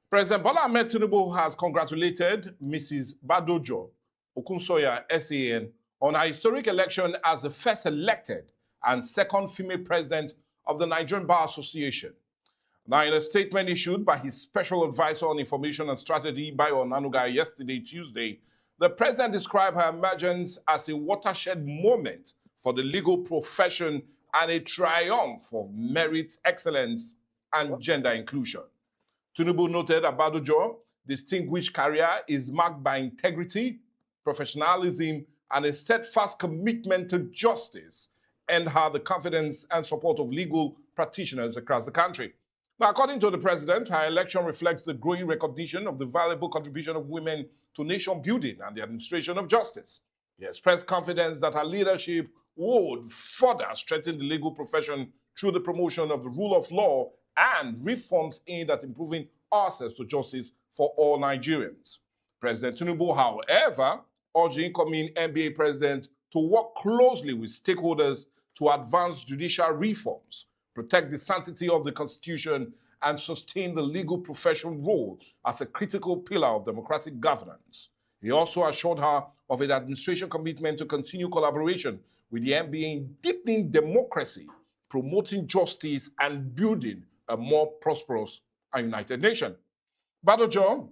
President Bola Ahmed Tinubu has congratulated Mrs. Badejo-Okusanya, SAN, on her historic election as the first elected and second female president of the Nigerian Bar Association. Now, in a statement issued by his special advisor on information and strategy, Bayo Onanuga, yesterday, Tuesday, the president described her emergence as a watershed moment for the legal profession and a triumph of merit, excellence, and gender inclusion. Tinubu noted that Badejo's distinguished career is marked by integrity, professionalism, and a steadfast commitment to justice, and had the confidence and support of legal practitioners across the country. Now, according to the president, her election reflects the growing recognition of the valuable contribution of women to nation building and the administration of justice. He expressed confidence that her leadership would further strengthen the legal profession through the promotion of the rule of law and reforms aimed at improving access to justice for all Nigerians. President Tinubu, however, urged the incoming NBA president to work closely with stakeholders to advance judicial reforms, protect the sanctity of the Constitution, and sustain the legal profession role as a critical pillar of democratic governance. He also assured her of an administration commitment to continue collaboration with the NBA in deepening democracy, promoting justice, and building a more prosperous and united nation. Badejo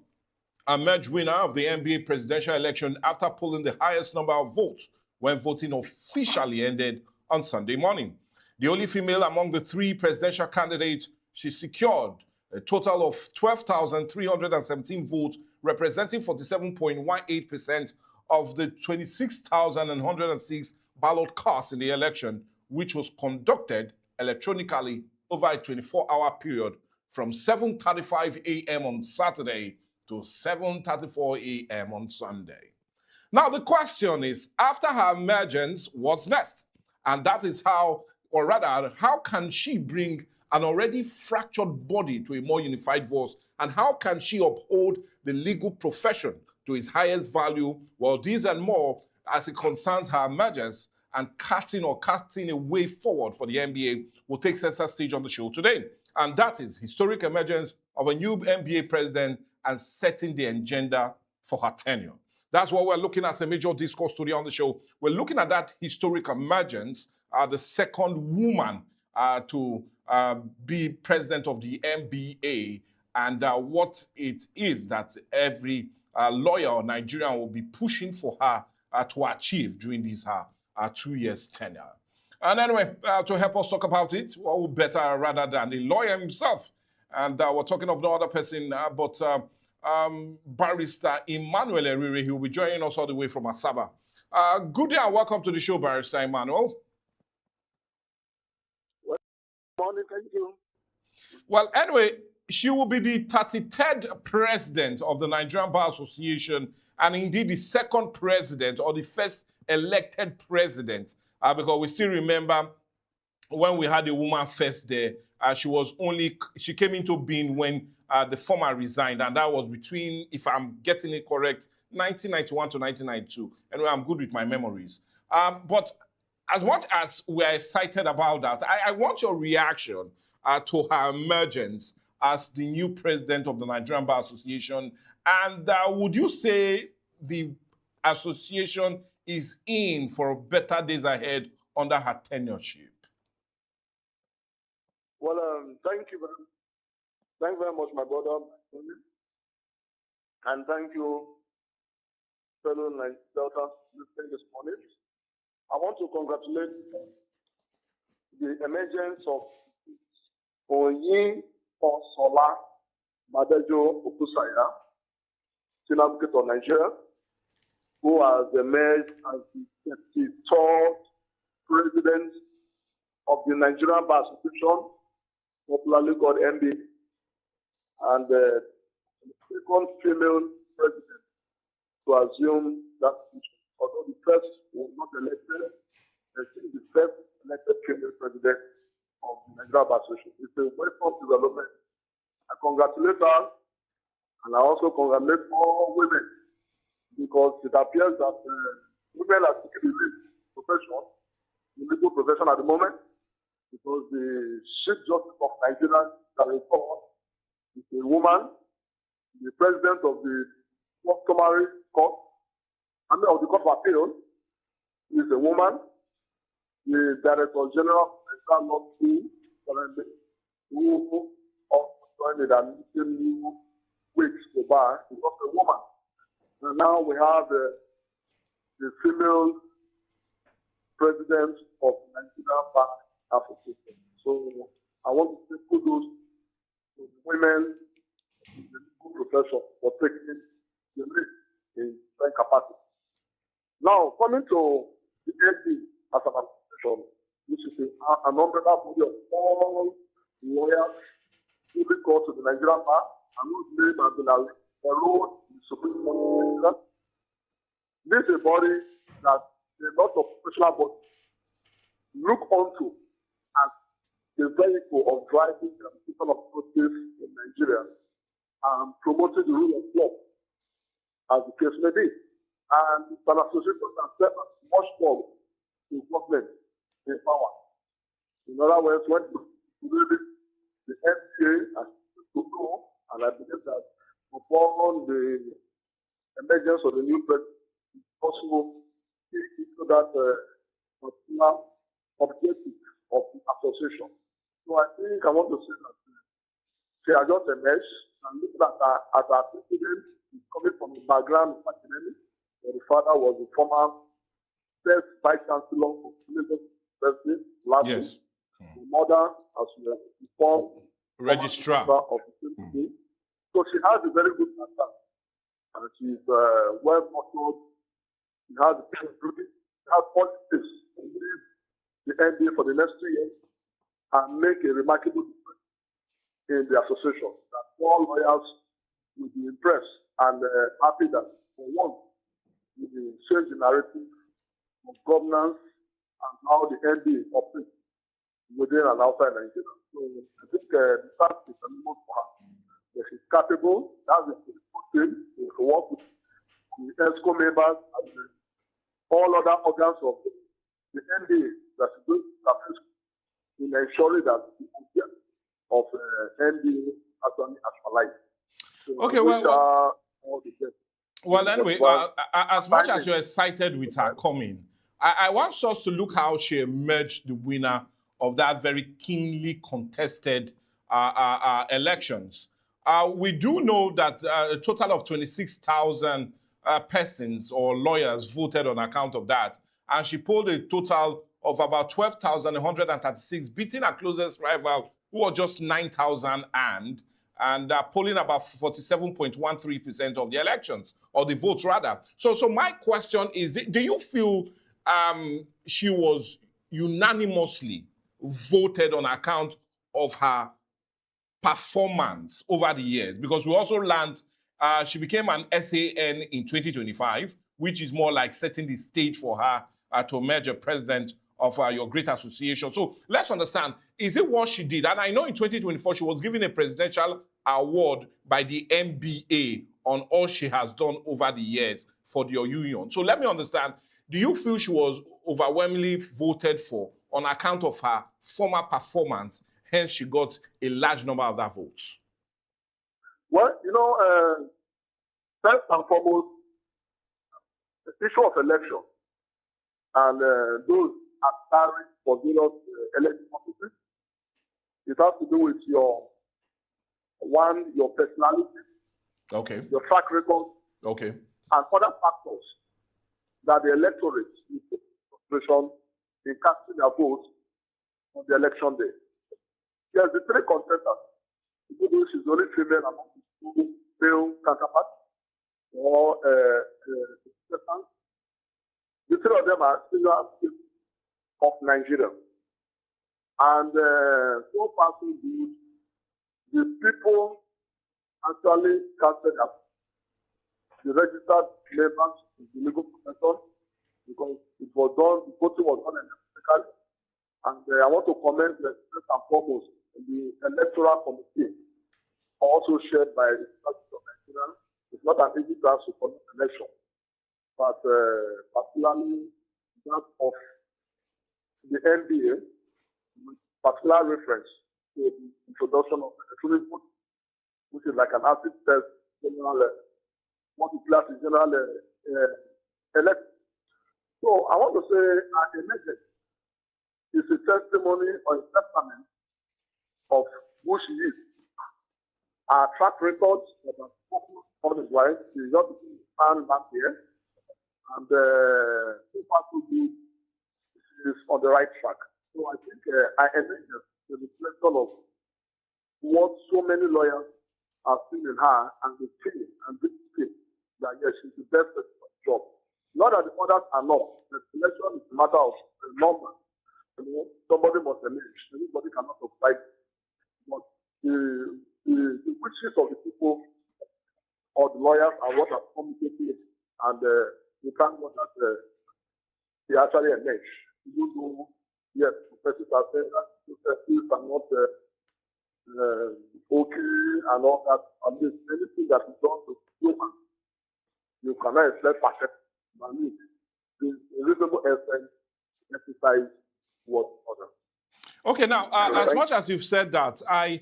emerged winner of the NBA presidential election after polling the highest number of votes when voting officially ended on Sunday morning. The only female among the three presidential candidates, she secured a total of 12,317 votes, representing 47.18% of the 26,106 ballot casts in the election, which was conducted electronically over a 24-hour period from 7:35 a.m. on Saturday to 7:34 a.m. on Sunday. Now, the question is, after her emergence, what's next? And that is how, or rather, how can she bring an already fractured body to a more unified voice? And how can she uphold the legal profession to its highest value? Well, these and more as it concerns her emergence and casting a way forward for the NBA will take center stage on the show today. And that is historic emergence of a new NBA president and setting the agenda for her tenure. That's what we're looking at as a major discourse today on the show. We're looking at that historic emergence, the second woman to be president of the NBA, and what it is that every lawyer or Nigerian will be pushing for her to achieve during this 2 years tenure. And anyway, to help us talk about it, what better rather than the lawyer himself? And we're talking of no other person but Barrister Emmanuel Erhirhi. He will be joining us all the way from Asaba. Good day and welcome to the show, Barrister Emmanuel. Good morning, thank you. Well, anyway, she will be the 33rd president of the Nigerian Bar Association, and indeed the second president or the first elected president, because we still remember when we had a woman first there, she came into being when the former resigned, and that was between, if I'm getting it correct, 1991 to 1992. Anyway, I'm good with my memories. But as much as we're excited about that, I want your reaction to her emergence as the new president of the Nigerian Bar Association. And would you say the association is in for better days ahead under her tenureship? Well, thank you very much, my brother. And thank you, fellow Delta listening this morning. I want to congratulate the emergence of Oyinkansola Badejo-Okusanya, Senior Advocate of Nigeria, who has emerged as the 33rd president of the Nigerian Bar Association, popularly called NBA, and the second female president to assume that position. Although the first was not elected, she is the first elected female president of the Nigerian Bar Association. It's a welcome development. I congratulate her, and I also congratulate all women, because it appears that women are taking the lead profession, the legal profession at the moment, because the Chief Justice of Nigeria, is a woman, the president of the customary court, of the Court of Appeal, is a woman. The Director General of the Law School, who also joined the administration new weeks to Barr, is also a woman. And now we have the female president of the Nigerian Bar Association. So I want to say kudos to the women in the legal profession for taking the lead in different capacity. Now, coming to the AD as an association, which is an umbrella body of all lawyers who report to the Nigerian Bar, and whose name has been enrolled in the Supreme Court of Nigeria. This is a body that a lot of professional bodies look onto as the vehicle of driving the system of justice in Nigeria and promoting the rule of law, as the case may be. And it's an association that serves as much more to government in power. In other words, when the FCA has to go, and I believe that upon the emergence of the new president, it's possible to into that particular objective of the association. So I think I want to say that she has just emerged, and look at her as our president is coming from the background of academic. The father was the former first vice chancellor of Lagos University last week. The mother, as we have informed, registrar of the same. So she has a very good background, and she's well motivated. She has the capability, she has politics to lead the NBA for the next 2 years and make a remarkable difference in the association. That all lawyers will be impressed and happy that for once we change the narrative of governance and how the NBA operates within and outside Nigeria. So I think the task is a lot for her. If she's capable, that's the good thing. If we work with the ESCO members and all other organs of the NBA that is going to assist in ensuring that the idea of NBA actually actualized. So okay, all the best. Well, anyway, as much as you're excited with her coming, I want us to look how she emerged the winner of that very keenly contested elections. We do know that a total of 26,000 persons or lawyers voted on account of that, and she polled a total of about 12,136, beating her closest rival, who was just 9,000 and polling about 47.13% of the elections, or the votes rather. So my question is, do you feel she was unanimously voted on account of her performance over the years? Because we also learned she became an SAN in 2025, which is more like setting the stage for her to emerge a president of your great association. So let's understand, is it what she did? And I know in 2024, she was given a presidential award by the NBA on all she has done over the years for the union. So let me understand, do you feel she was overwhelmingly voted for on account of her former performance, hence she got a large number of that votes? Well, first and foremost, the issue of election and those aspiring for various election offices, it has to do with your personality, okay, your track record, okay, and other factors that the electorate will take into consideration in casting their vote on the election day. There's the three contenders. She's the only female among the two male counterparts, or the three of them are senior of Nigeria. And so far so good, the people actually casted up the registered members of the legal profession, because it was done, the voting was done electronically. And I want to commend the first and foremost the electoral committee, also shared by the President of Nigeria. It's not an easy task to conduct election, but particularly that of the NBA, with particular reference to the introduction of electronic voting, which is like an acid test general, multi-class general election. So I want to say an emergence is a testimony or a testament of who she is. Our track record that has spoken on his wife is not stand back here. And so far so good, is on the right track. So I think I emergence the reflection of what so many lawyers have seen in her and the feel and this feel that yes, she's the best person for the job. Not that the others are not. The selection is a matter of number. You know, somebody must emerge. Anybody cannot apply. But the wishes of the people or the lawyers are what have communicated, and we thank God that they actually emerge. Even though, yes, professors are saying that processes are not okay and all that. At least anything that is done to human, you cannot expect perfect. I mean, the reasonable essence exercise what other. Okay, now, as much as you've said that, I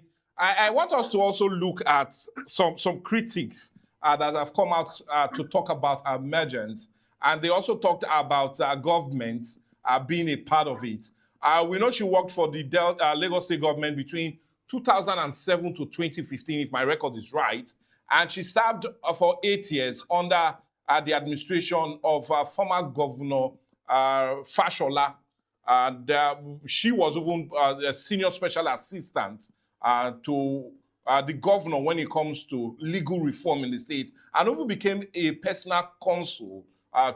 want us to also look at some critics that have come out to talk about emergence, and they also talked about government being a part of it. We know she worked for the Lagos State government between 2007 to 2015, if my record is right, and she served for 8 years under the administration of former Governor Fashola. And she was even a senior special assistant to the governor when it comes to legal reform in the state, and even became a personal counsel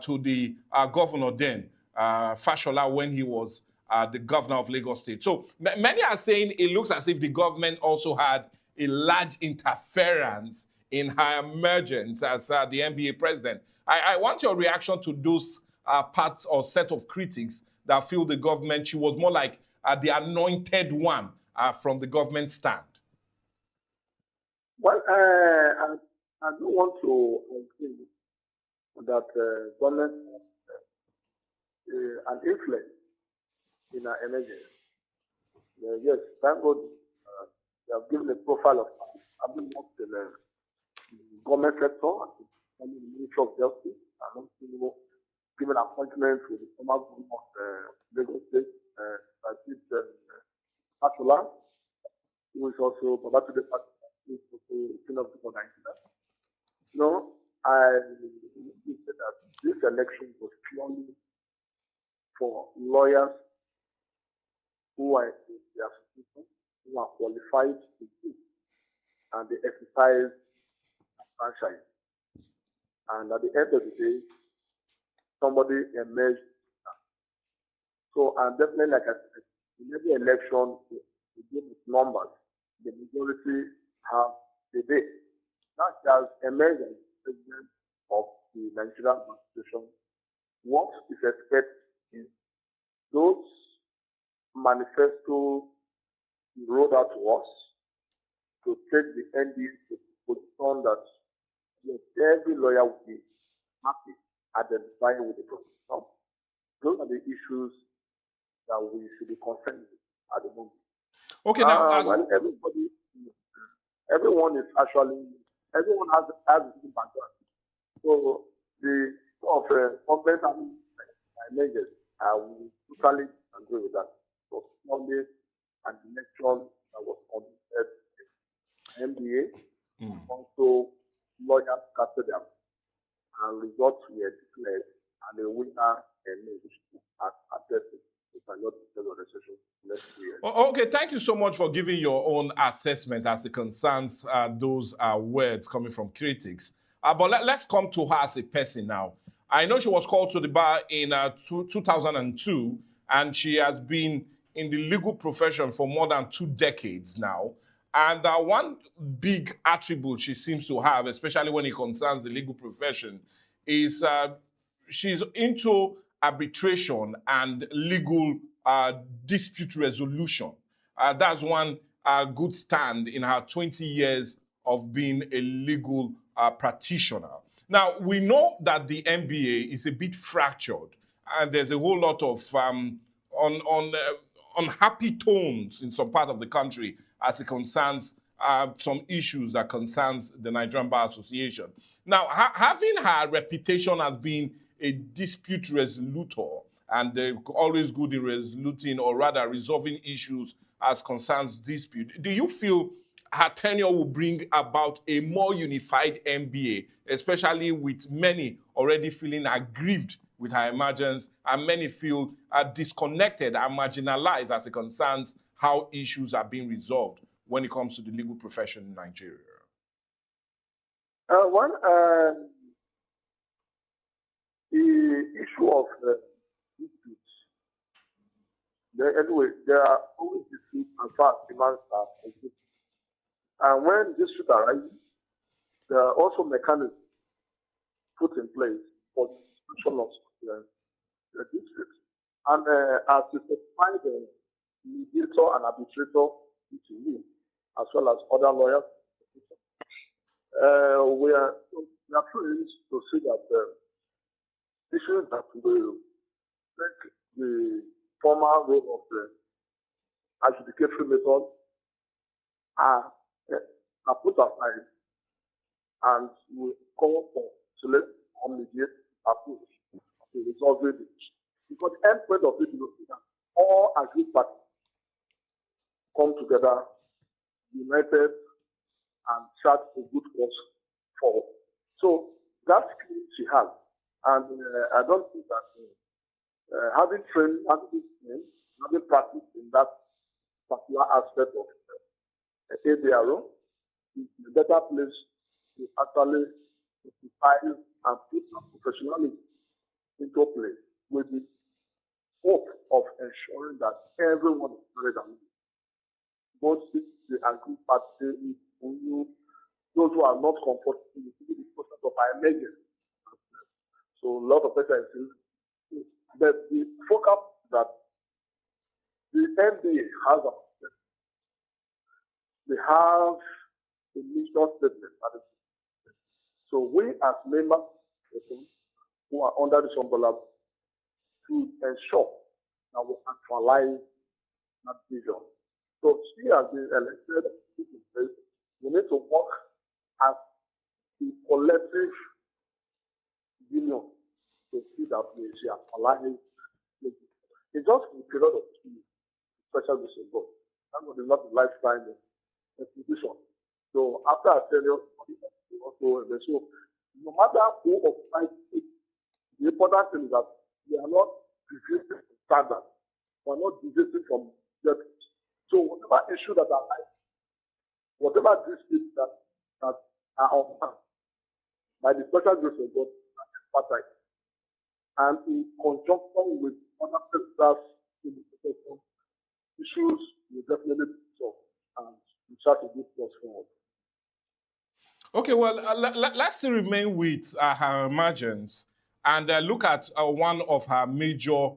to the governor then, Fashola, when he was the governor of Lagos State. So many are saying it looks as if the government also had a large interference in her emergence as the NBA president. I want your reaction to those parts or set of critics that feel the government, she was more like the anointed one from the government stand. Well, I don't want to agree that government has an influence in our emergence. Yes, thank God they have given a profile of having worked in the government sector, and in the Ministry of Justice, and also given appointments with the former governor of Lagos State, Fashola, who is also Babatunde Fashola, who is also senior for Nigeria. No, I would say that this election was purely for lawyers who are in the association, who are qualified to do, and they exercise a franchise. And at the end of the day, somebody emerged. So, and definitely, like I said, in every election, the game is numbers. The majority have the day. Not just emerged as president of the Nigerian Bar Association. What is expected is those manifestos rolled out to us to take the NDA to position that yes, every lawyer will be happy identifying with the profession. Those are the issues that we should be concerned with at the moment. Okay, now when everyone has a different background. So the government and measures, I will totally agree with that. So only an election that was conducted in MBA, also lawyers casted them, and results were declared, and the winner emerged as attested. Okay, thank you so much for giving your own assessment as it concerns those words coming from critics. But let's come to her as a person now. I know she was called to the bar in 2002, and she has been in the legal profession for more than 2 decades now. And one big attribute she seems to have, especially when it concerns the legal profession, is she's into arbitration and legal dispute resolution. That's one good stand in her 20 years of being a legal practitioner. Now, we know that the NBA is a bit fractured, and there's a whole lot of unhappy tones in some part of the country as it concerns some issues that concerns the Nigerian Bar Association. Now, having her reputation as being a dispute resolutor, and they're always good in resoluting or rather resolving issues as concerns dispute, do you feel her tenure will bring about a more unified NBA, especially with many already feeling aggrieved with her emergence, and many feel disconnected and marginalized as it concerns how issues are being resolved when it comes to the legal profession in Nigeria? The issue of disputes. Anyway, there are always disputes as far as demands are concerned. And when disputes arise, there are also mechanisms put in place for the solution of the disputes. And as you specify the mediator and arbitrator between you, as well as other lawyers, we are trained to see that issues that will take the former role of the adjudicatory method are put aside, and we call for select or mediate approach to resolving it. Because the end point of it is that all agreed parties come together, united, and chart a good course forward. So that's skill she has. And I don't think that having trained, having practiced in that particular aspect of ABRO is a better place to actually exercise and put some professionalism into play with the hope of ensuring that everyone is very dynamic. Both the agreed party, those who are not comfortable with the process of emergence. So a lot of people say that the focus that the NBA has, they have a mission statement. So we as members who are under this umbrella to ensure that we actualize that vision. So she has been elected. We need to work as a collective union to see that we actualize. It's just a period of 2 years, special vision, but that was not a lifetime institution. So after I tell you, also, so no matter who occupies it, the important thing is that we are not deviating from standards. We are not deviating from depth. So whatever issue that are like, whatever disputes that are on hand by the special grace of God party, and in conjunction with other sectors in the profession, issues will definitely be solved, and we try to do things forward. Okay, well, let's still remain with her emergence and look at one of her major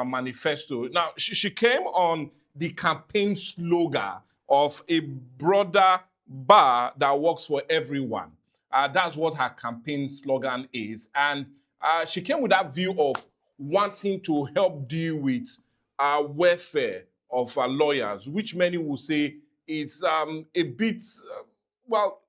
manifesto. Now, she came on the campaign slogan of a broader bar that works for everyone. That's what her campaign slogan is. And she came with that view of wanting to help deal with welfare of lawyers, which many will say it's a bit, well,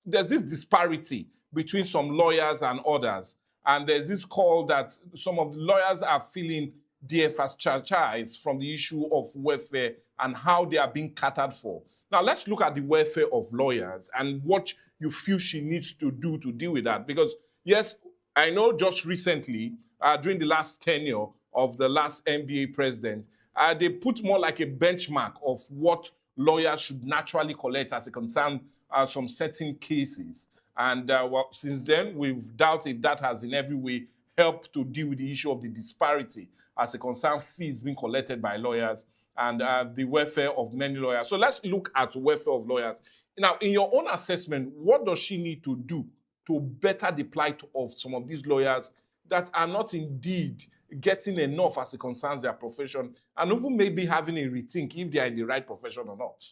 there's this disparity between some lawyers and others. And there's this call that some of the lawyers are feeling de-emphasized from the issue of welfare and how they are being catered for. Now, let's look at the welfare of lawyers and what you feel she needs to do to deal with that. Because, yes, I know just recently, during the last tenure of the last NBA president, they put more like a benchmark of what lawyers should naturally collect as it concerns some certain cases. And well, since then, we've doubted if that has in every way helped to deal with the issue of the disparity as it concerns fees being collected by lawyers and the welfare of many lawyers. So let's look at welfare of lawyers. Now, in your own assessment, what does she need to do to better the plight of some of these lawyers that are not indeed getting enough as it concerns their profession, and even maybe having a rethink if they are in the right profession or not?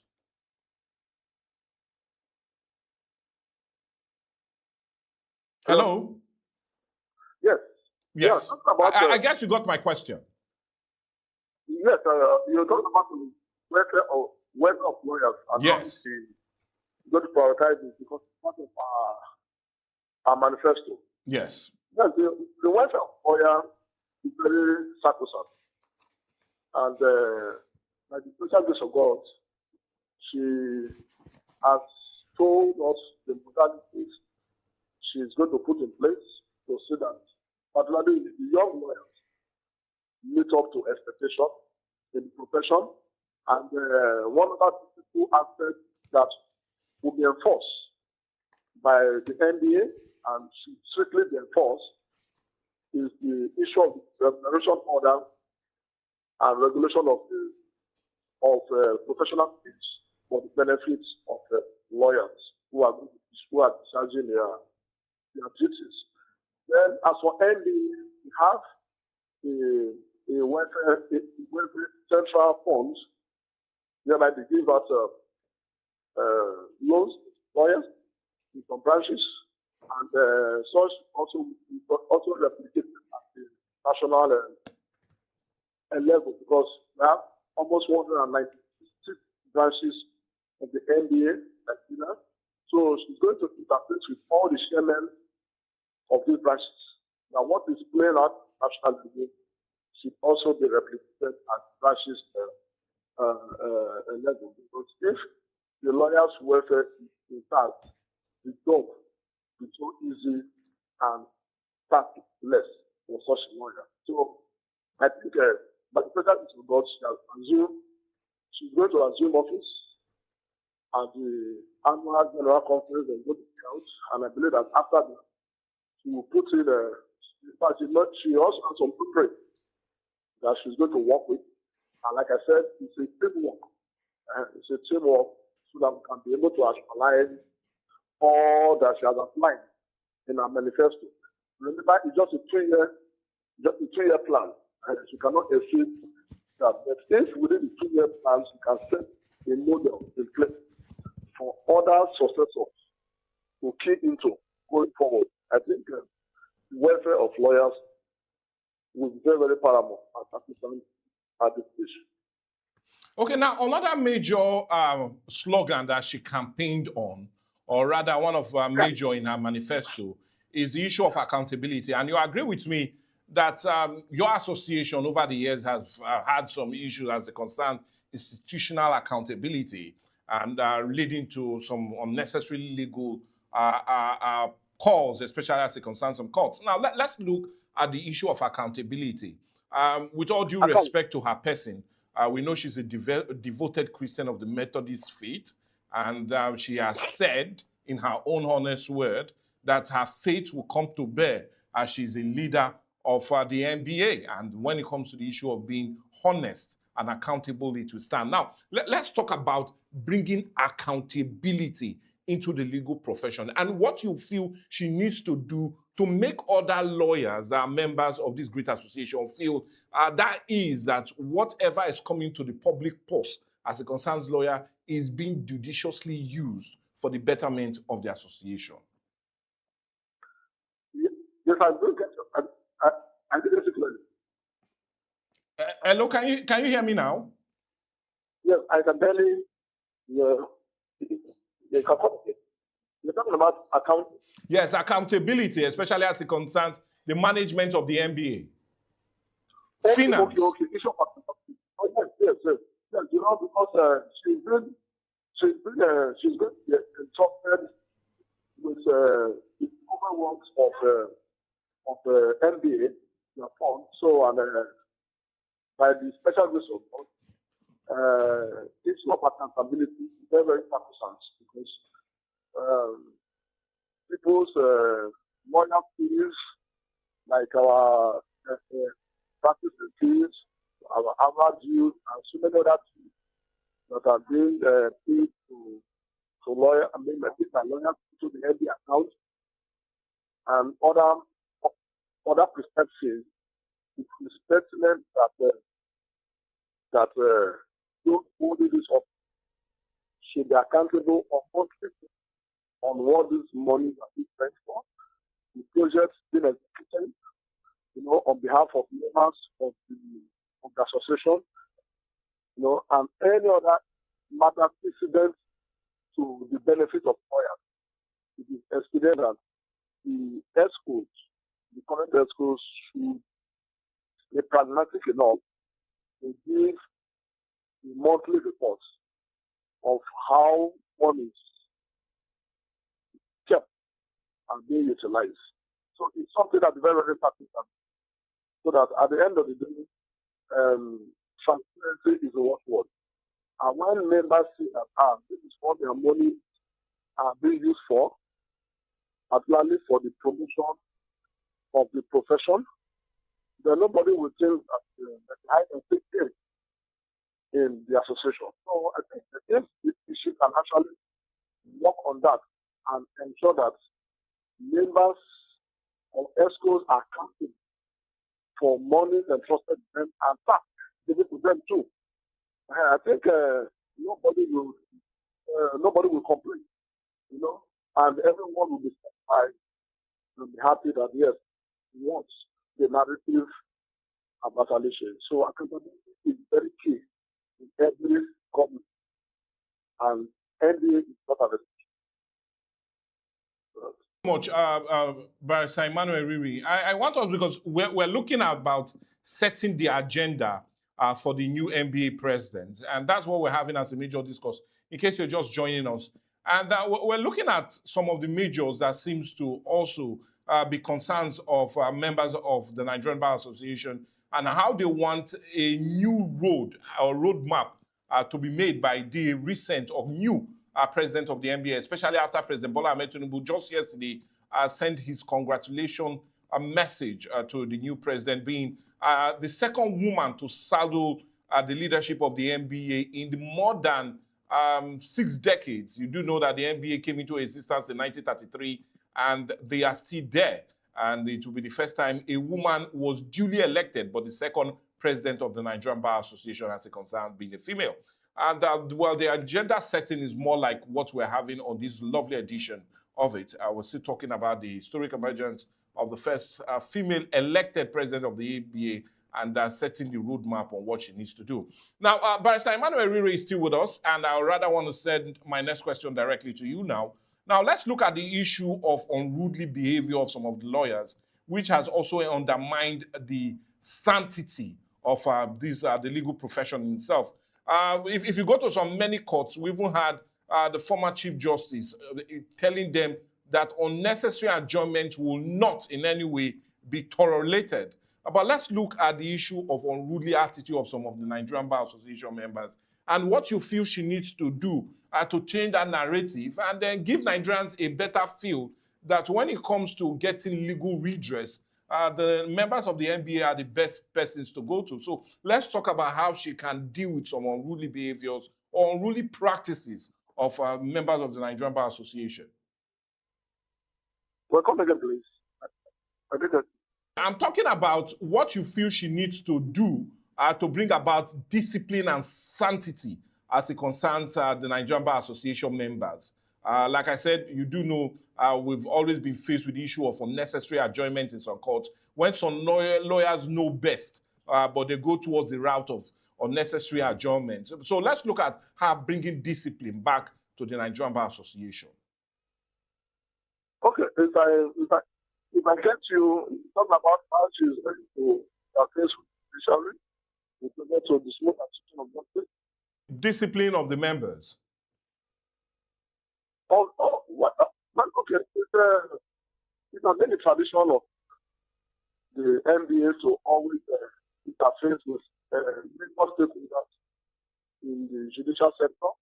Hello? Yes. Yes. Yeah, I guess you got my question. Yes, you're talking about the welfare of lawyers. Yes. going to prioritize it because it's part of our manifesto. Yes. Yes, the welfare of lawyer is very sacrosanct. And by the special grace of God, she has told us the modalities she is going to put in place to see that, particularly the young lawyers, meet up to expectation in the profession. And one of the two aspects that will be enforced by the NBA and should strictly be enforced is the issue of the remuneration order and regulation of professional fees for the benefits of lawyers who are discharging their duties. Then, as for NBA, we have a welfare central funds, whereby they give out loans to lawyers in some branches, and such also replicated at the national level, because we have almost 196 branches of the NBA, so she's going to interface with all the chairmen of these branches. Now, what is playing out nationally should also be replicated at branches level, because if the lawyers' welfare is intact, the job is so easy and less for such a lawyer. So I think by the President of God, she's going to assume office at the annual general conference and go to the house. And I believe that after that, she will put in she also has some footprint that she's going to work with. And like I said, it's a teamwork. It's a teamwork so that we can be able to actualize all that she has outlined in her manifesto. Remember, it's just a 2-year plan. And she cannot exceed that. But if within the 2-year plan, she can set a model in place for other successors to key into going forward, I think the welfare of lawyers will be very, very paramount at this issue. Okay, now another major slogan that she campaigned on, or rather one of major in her manifesto, is the issue of accountability. And you agree with me that your association over the years has had some issues as it concerns institutional accountability and leading to some unnecessary legal calls, especially as it concerns some courts. Now, let's look at the issue of accountability. With all due respect to her person, we know she's a devoted Christian of the Methodist faith, and she has said, in her own honest word, that her faith will come to bear as she's a leader of the NBA. And when it comes to the issue of being honest and accountable, it will stand. Now, let's talk about bringing accountability into the legal profession and what you feel she needs to do to make other lawyers that are members of this great association feel that whatever is coming to the public purse as it concerns lawyer is being judiciously used for the betterment of the association. Yes, I do get you. I did it clearly. Hello, can you hear me now? Yes, I can tell you. You're talking about accountability. Yes, accountability, especially as it concerns the management of the NBA. Finance. Okay. Issue of accountability. Yes. You know, because she's been entrusted with the overworks of the NBA fund. So, and by the special grace of God, issue of accountability is very, very important because people's lawyer fees, like our practice fees, our average dues, and so many other fees that are being paid to lawyers, I mean, paid by lawyers to the NBA account, and other perspectives, it's statement that those who do this should be accountable on what this money are being spent for, the projects being executed, you know, on behalf of members of the association, you know, and any other matter precedent to the benefit of lawyers. It is expedient that the ESCOs, the current ESCOs, should be pragmatic enough to give the monthly reports of how money is kept and being utilized. So it's something that's very, very practical. So that at the end of the day, transparency is the watchword. And when members see that this is what their money are being used for, particularly for the promotion of the profession, then nobody will think that I can take care in the association. So I think if the issue can actually work on that and ensure that members of ESCOs are counting for money entrusted to them and tax given to them too. I think nobody will complain, and everyone will be satisfied and be happy that yes, he wants the narrative about Alicia. So accountability is very key in every government, and NDA is not a Much, Barrister Emmanuel Erhirhi. I want us, because we're looking at about setting the agenda for the new NBA president, and that's what we're having as a major discourse, in case you're just joining us. And we're looking at some of the majors that seems to also be concerns of members of the Nigerian Bar Association, and how they want a new road or roadmap to be made by the recent or new president of the NBA, especially after President Bola Ahmed Tinubu just yesterday sent his congratulation message to the new president, being the second woman to saddle the leadership of the NBA in the more than 6 decades. You do know that the NBA came into existence in 1933, and they are still there. And it will be the first time a woman was duly elected, but the second president of the Nigerian Bar Association, as it concerns being a female. And well, the agenda setting is more like what we're having on this lovely edition of it. I was still talking about the historic emergence of the first female elected president of the ABA, and setting the roadmap on what she needs to do. Now, Barrister Emmanuel Erhirhi is still with us, and I rather want to send my next question directly to you now. Now, let's look at the issue of unruly behavior of some of the lawyers, which has also undermined the sanctity of the legal profession itself. If you go to many courts, we even had the former Chief Justice telling them that unnecessary adjournment will not in any way be tolerated. But let's look at the issue of unruly attitude of some of the Nigerian Bar Association members, and what you feel she needs to do to change that narrative, and then give Nigerians a better feel that when it comes to getting legal redress, the members of the NBA are the best persons to go to. So let's talk about how she can deal with some unruly behaviors or unruly practices of members of the Nigerian Bar Association. Well, come again, please. I'm talking about what you feel she needs to do to bring about discipline and sanctity as it concerns the Nigerian Bar Association members. Like I said, you do know we've always been faced with the issue of unnecessary adjournment in some courts, when some lawyers know best, but they go towards the route of unnecessary adjournment. So let's look at her bringing discipline back to the Nigerian Bar Association. Okay, if I get you talking about how she's ready to face judiciary, with regard to the smooth execution of justice. Discipline of the members. Okay. It's not any tradition of the NBA to always interface with major stakeholders in the judicial sector,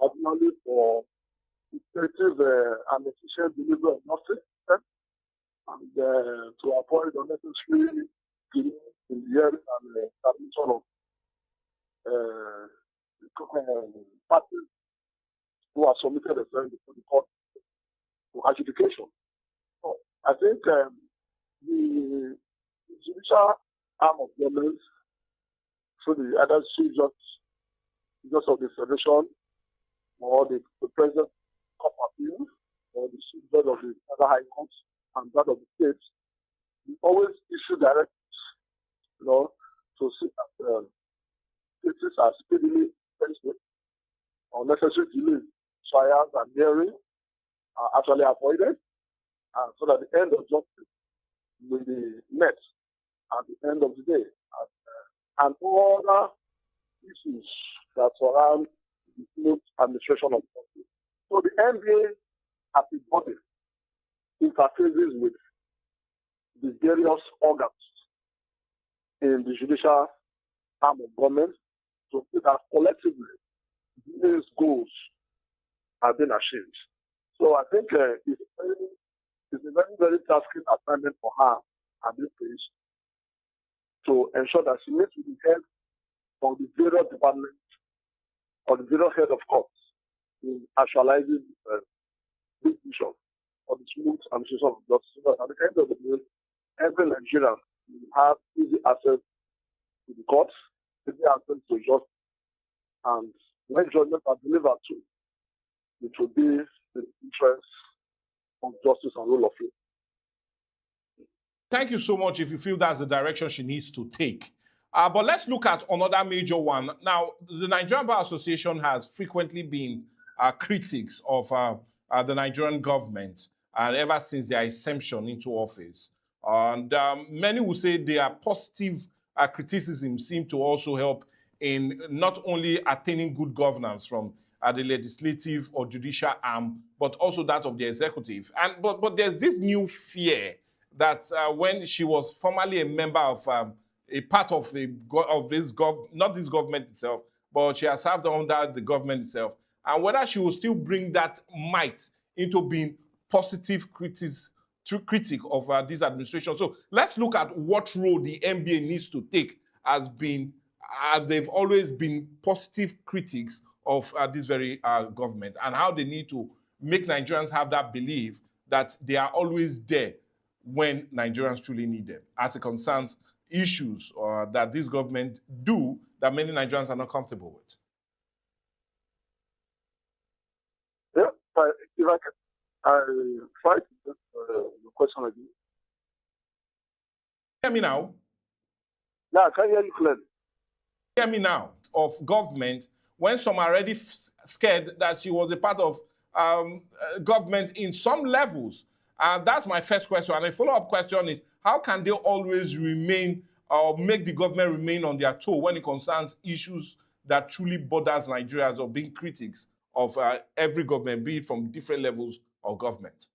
particularly for effective and efficient delivery of justice, and to avoid unnecessary delays in the hearing and submission of parties who are submitted themselves before the court for adjudication. So I think the judicial arm of government, through the either Chief Justice of the Federation or the President of Appeal or the Chief Judge of the other High Courts and that of the states, we always issue directives, to see that cases are speedily faced with, unnecessary delays, trials and hearings are actually avoided, so that the end of justice will be met at the end of the day. And all other issues that surround the smooth administration of justice. So the NBA as a body interfaces with the various organs in the judicial arm of government to see that collectively these goals have been achieved. So I think it's a very, very tasking assignment for her at this stage to ensure that she meets with the head of the various departments or the various head of courts in actualizing this vision of the smooth administration of justice. So at the end of the day, every Nigerian will have easy access to the courts, easy access to justice, and when judgments are delivered to, it will be in the interest of justice and rule of law. Thank you so much if you feel that's the direction she needs to take. But let's look at another major one. Now, the Nigerian Bar Association has frequently been critics of the Nigerian government ever since their ascension into office. And many will say their positive criticism seem to also help in not only attaining good governance from the legislative or judicial arm, but also that of the executive. But there's this new fear that when she was formerly a member of a part of this not this government itself, but she has served under the government itself, and whether she will still bring that might into being positive critic of this administration. So let's look at what role the NBA needs to take as they've always been positive critics of this very government, and how they need to make Nigerians have that belief that they are always there when Nigerians truly need them, as it concerns issues that this government do that many Nigerians are not comfortable with. Yeah, if I can, I try to get the question again. Hear me now? Yeah, I can hear you clearly. Hear me now. Of government, when some are already scared that she was a part of government in some levels. That's my first question. And a follow-up question is, how can they always remain or make the government remain on their toe when it concerns issues that truly bothers Nigerians, or being critics of every government, be it from different levels of government?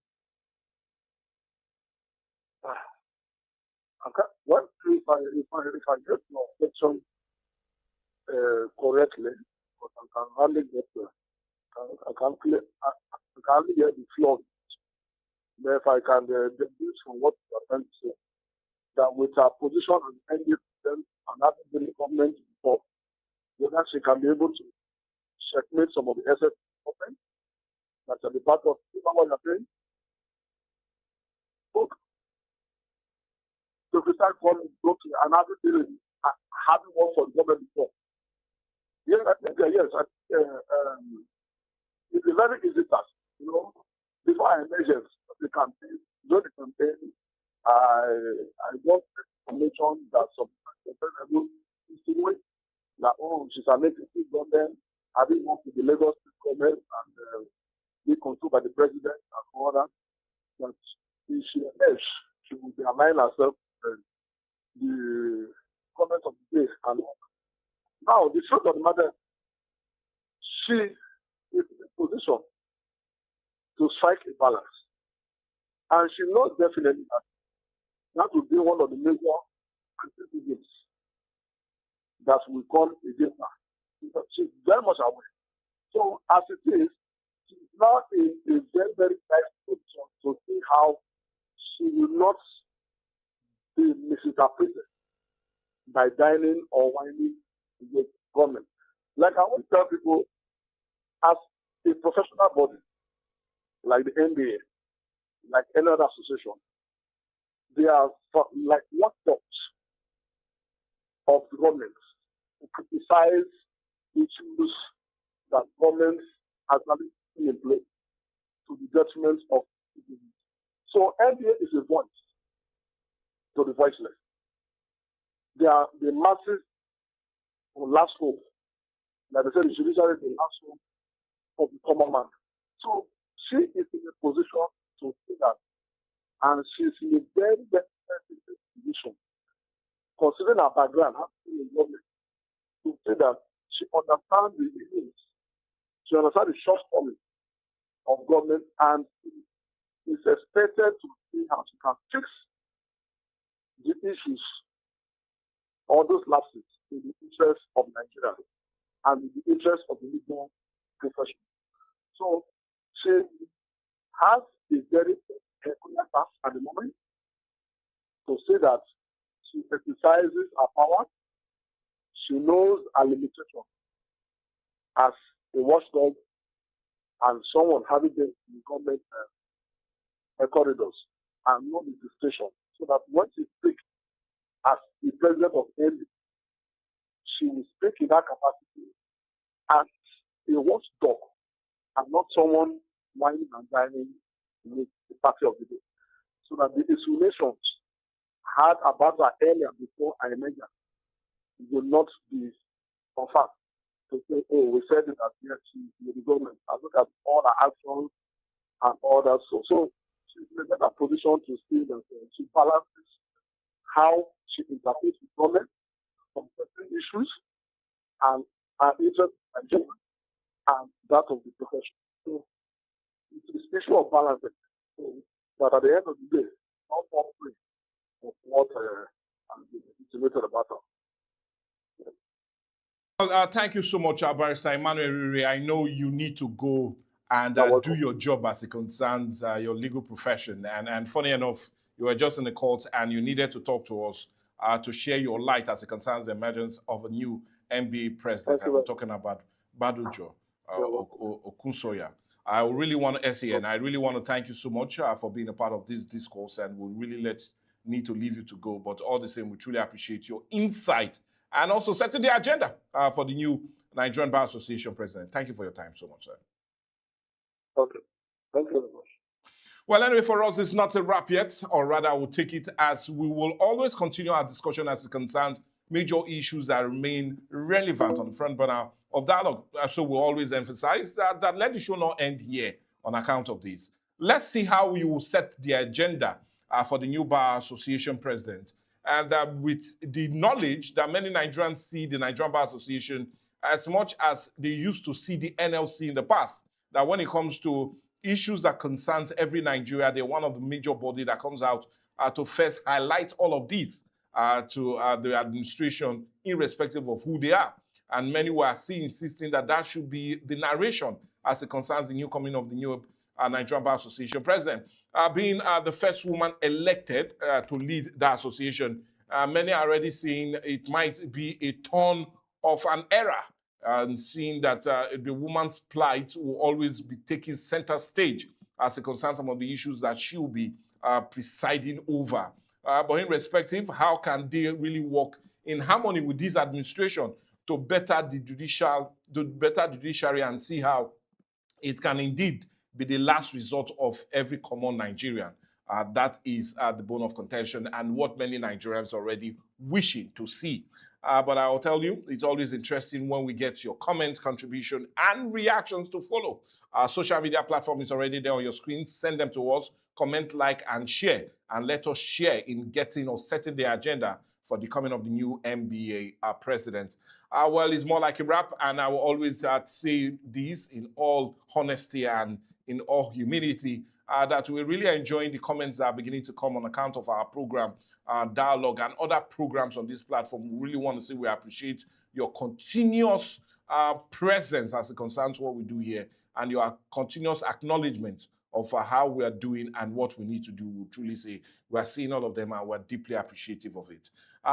Okay. Well, if I get your question correctly, but I can hardly get I can hardly get the flow. But if I can deduce from what you are trying to say, that with her position as NDA president and having been in government before, whether she can be able to checkmate some of the assets government that shall be part of what you're saying. So if we start calling looking and having worked for the government before. Yes, it's a very easy task. Before I measured the campaign, during the campaign, I got information that some people insinuate that, she's an executive government, having worked with the Lagos government and be controlled by the president and all that. But if she emerged, she will be aligning herself with the government of the day and all. Now, the truth of the matter, she is in a position to strike a balance. And she knows definitely that will be one of the major criticisms that will come against her. She's very much aware. So, as it is, she's now in a very, very nice position to see how she will not be misinterpreted by dining or whining with government. Like I want to tell people, as a professional body, like the NBA, like any other association, they are like watchdogs of the government to criticize issues that government has put in place to the detriment of citizens. So NBA is a voice to the voiceless. They are the masses on last hope. Like I said, the judiciary is the last hope of the common man. So she is in a position to see that, and she's in a very, very sensitive position, considering her background, her in government, to say that she understands the needs, she understands the shortcomings of government, and is expected to see how she can fix the issues or those lapses in the interest of Nigeria and in the interest of the legal profession. So she has a very peculiar task at the moment to say that she exercises her power. She knows her limitation as a watchdog and someone having been in government corridors and know the distinction, so that when she speaks as the president of NB, she will speak in that capacity as a watchdog and not someone whining and dining with the party of the day. So that the insinuations had about her earlier before I emerged will not be confirmed. To say, oh, we said it as yes, she's in the government. I look at all her actions and all that. So she's in a better position to see that she balances how she interprets the government on certain issues and her interest in and that of the profession. So it's an issue of balance. So, but at the end of the day, not more free of what is intimated about her. Well, thank you so much, Barrister Emmanuel Erhirhi. I know you need to go and do your job as it concerns your legal profession. And funny enough, you were just in the court and you needed to talk to us to share your light as it concerns the emergence of a new NBA president. And we're talking about Badejo-Okusanya. I really want to, SAN, I really want to thank you so much for being a part of this discourse, and we really need to leave you to go. But all the same, we truly appreciate your insight and also setting the agenda for the new Nigerian Bar Association president. Thank you for your time so much, sir. Okay. Thank you very much. Well, anyway, for us, it's not a wrap yet, or rather, I will take it as we will always continue our discussion as it concerns major issues that remain relevant on the front burner of dialogue. So we'll always emphasize that let the show not end here on account of this. Let's see how we will set the agenda for the new Bar Association president. And with the knowledge that many Nigerians see the Nigerian Bar Association as much as they used to see the NLC in the past, that when it comes to issues that concerns every Nigeria, they're one of the major bodies that comes out to first highlight all of these to the administration, irrespective of who they are. And many were insisting that that should be the narration as it concerns the new coming of the new Nigerian Bar Association president. Being the first woman elected to lead the association, many are already saying it might be a turn of an era, and seeing that the woman's plight will always be taking center stage as it concerns some of the issues that she will be presiding over. But irrespective, how can they really work in harmony with this administration to better the judiciary and see how it can indeed be the last resort of every common Nigerian? That is the bone of contention and what many Nigerians are already wishing to see. But I'll tell you, it's always interesting when we get your comments, contribution, and reactions to follow. Our social media platform is already there on your screen. Send them to us, comment, like, and share. And let us share in getting or setting the agenda for the coming of the new NBA president. Well, it's more like a wrap, and I will always say this in all honesty and in all humility, that we're really enjoying the comments that are beginning to come on account of our program, dialogue, and other programs on this platform. We really want to say we appreciate your continuous presence as it concerns what we do here, and your continuous acknowledgement of how we are doing and what we need to do. We'll truly say we are seeing all of them and we're deeply appreciative of it.